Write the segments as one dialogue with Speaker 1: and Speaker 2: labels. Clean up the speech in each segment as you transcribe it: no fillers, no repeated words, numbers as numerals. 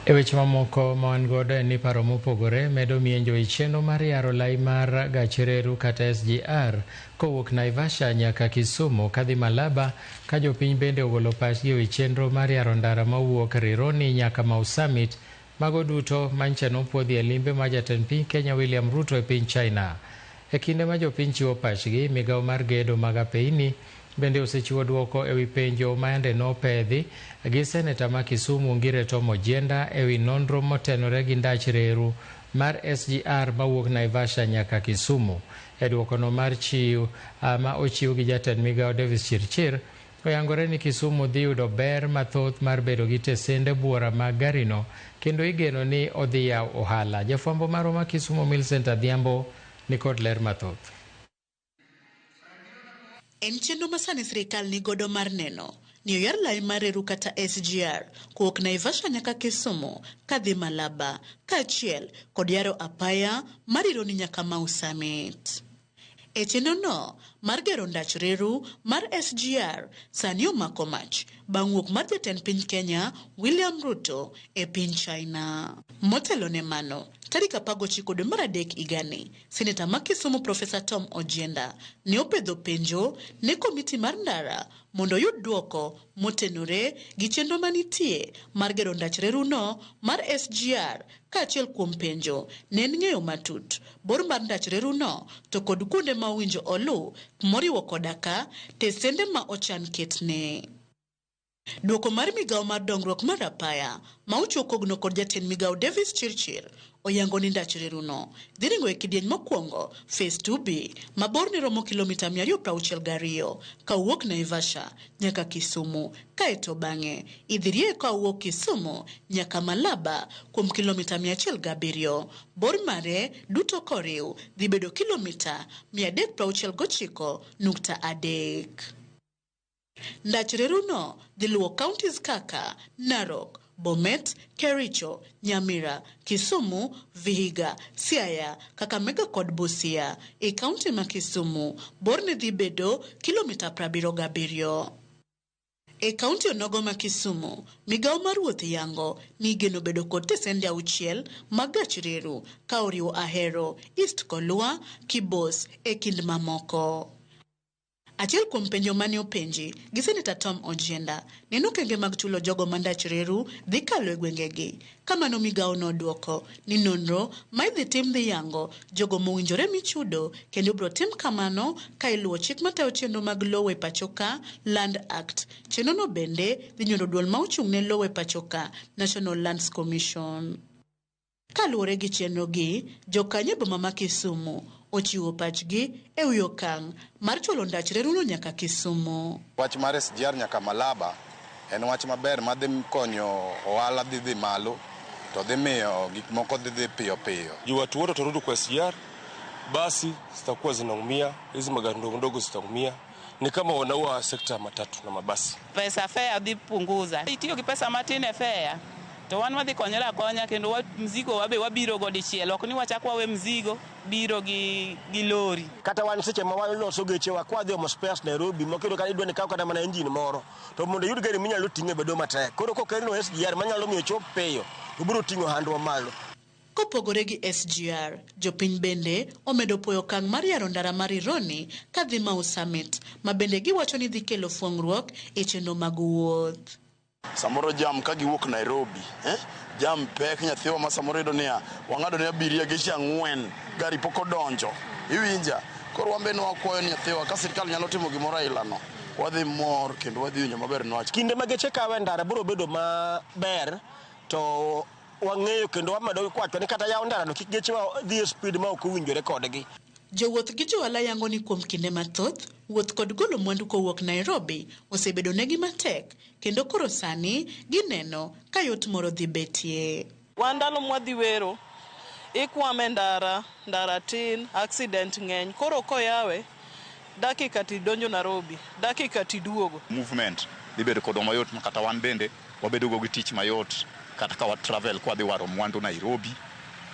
Speaker 1: E weche mamoko ma wan godo ni paro mopogore medo mienjo e chenro mar yaro lai mar gach reru kata SGR kowuok Naivasha nyaka Kisumu kadhi Malaba, ka jopiny bende ogolo pachgi e chenro mar yaro ndara mawuok Rironi nyaka Mau Summit. Mago duto manyicha nopuodhi e limbe ma jatend piny Kenya William Ruto e piny China. E kinde ma jopiny chiwo pachgi, migawo mar gedo mag apeyni bende osechiwo duoko ewi penjo maende nopedhi gi seneta ma Kisumu Ngire Tom Ojienda ewi nonro motenore gi ndach reru mar SGR mawuok Naivasha nyaka Kisumu. E duokono mar chiw ma ochiw gi jatend migawo Davis Chirchir, oyangore ni Kisumu dhi yudo ber mathoth mar bedo gi tesende buora mag garino, kendo igeno ni odhi yawo ohala. Jafwambo marwa ma Kisumu Millicent Adhiambo ni kod ler mathoth.
Speaker 2: En chenro ma sani sirikal ni godo mar neno ni oyar lai mar reru kata SGR kowuok Naivasha nyaka Kisumu kadhi Malaba, kaachiel kod yaro apaya mar Rironi nyaka Mau Summit. E chenro no mar gero ndach reru mar SGR sani omako mach bang' wuok mar jatend piny Kenya William Ruto e piny China. Motelo ne mano, tarik 19 dwe mar adek higani, seneta ma Kisumu Profesa Tom Ojienda ne opedho penjo ne komiti mar ndara mondo oyud duoko motenore gi chenro manitie mar gero ndach reru no mar SGR, kaachiel kuom penjo ne en ng'eyo matut bor mar ndach reru no to kod kuonde ma owinjo olu moriwo koda ka tesende ma ochan ketne. Duoko mar migawo mar dongruok mar apaya ma ochiw kogno kod jatend migawo Davis Chirchir oyango ni ndach reru no dhi ringo e kidieny mokwongo Phase 2B mabor ni romo kilomita 262 kawuok Naivasha nyaka Kisumu, kaeto bang'e idhi rie kawuok Kisumu nyaka Malaba kuom kilomita 107. Bor mare duto koriw dhi bedo kilomita 369.3. Ndach reru no dhi luwo counties kaka Narok, Bomet, Kericho, Nyamira, Kisumu, Vihiga, Siaya, Kakamega kod Busia. E kaunti ma Kisumu, borne dhi bedo kilomita 77. E kaunti onogo ma Kisumu, migawo mar wuoth yango ni igeno bedo kod tesende 6 mag gach reru ka oriwo Ahero, East Kolua, Kibos e kind mamoko. Achiel kuom penjo mane openji gi seneta Tom Ojienda neno okenge mag chulo jogo mandach reru dhi kalo e gwengegi. Kamano migawo noduoko ni nonro ma idhi tim dhi yango jogo mowinjore michudo, kendo biro tim kamano ka iluwo chik matayo chenro mag lowo e pachoka, Land Act. Chenro no bende dhi nyodo duol ma ochung' ne lowo e pachoka, National Lands Commission. Kaluwore gi chenro gi, jokanyo e boma ma Kisumu ochiwo pachgi e wi okang' mar chulo ndach reruno nyaka Kisumu.
Speaker 3: Wach mar SGR nyaka Malaba en wach maber ma dhi konyo ohala dhi malo, to dhi miyo gik moko dhi piyo piyo.
Speaker 4: Watu wote watarudi kwa SGR, basi zitakuwa zinaumia, hizi magari ndogo ndogo zitaumia. Ni kama wanaua sekta ya matatu na mabasi.
Speaker 5: Pesa fare dhi punguza. Itiyo gi pesa matine fare to wan wadhi konyora konya, kendo mzigo wabe wabiro go dichiel, ok ni wachakwa we mzigo biro gi lori.
Speaker 6: Kata wan seche ma waloso geche wa kwa dhi omo spares Nairobi mokiro ka idwa ni kaw kata mana engine moro, to mondo yud gari minyalo ting'e bedo matek. Koro kokelno SGR manyalo miyo chop peyo, obiro ting'o handwa malo.
Speaker 2: Kopogore gi SGR, jopiny bende omedo puoyo okang' mar yaro ndara mar Rironi kadhi Mau Summit, ma bende giwacho ni dhi kelo fuong'ruok e chenro mag wuoth.
Speaker 3: Samoro jam ka giwuok Nairobi, jam pek nyathiwa ma samoro ido niya wang'ado ne abiria geche 4 gari pok odonjo. Iwinja, koro wambe no wakwayo nyathiwa ka sirkal nyalo timo gimoro ailano, wadhi mor kendo wadhi winjo maber nwach.
Speaker 6: Kinde ma geche kawe ndara biro bedo maber, to wang'eyo kendo wamedo kwacho ni kata yawo ndara no kik geche dhi e speed ma ok owinjore kodgi.
Speaker 2: Jowuoth gi johala yango ni kuom kinde mathoth, wuoth kod golo mwandu kowuok Nairobi osebedo negi matek, kendo koro sani gineno ka yot moro dhi betie.
Speaker 7: Wandalo mwadhi wero, ikwame ndara tin, accident ng'eny. Koro koyawe, dakika tidonjo Nairobi, dakika tiduogo.
Speaker 8: Movement dhi bedo kod mayot, kata wan bende wabedo go gi tich mayot, kata ka wa travel kwa dhi waro mwandu Nairobi,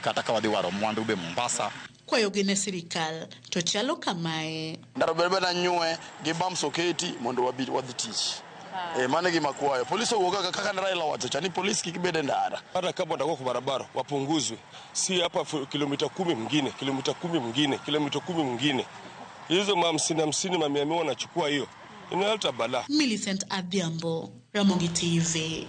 Speaker 8: kata ka wadhi waro mwandu be Mombasa.
Speaker 2: Kwayo gine sirikal to chalo kamae.
Speaker 3: Ndaro bebe na nyue gi bam soketi mondo wadhi tich. Mane gima kwayo. Polisi uoga kaka Raila wacho chani polisi kikibede ndara.
Speaker 4: Hata kama watakuwa kwa barabara wapunguzwe. Si hapa kilomita 10 mwingine, kilomita 10 mwingine, kilomita 10 mwingine. Hizo 50 100 wanachukua hiyo. Inaleta balaa.
Speaker 2: Millicent Adhiambo, Ramogi TV.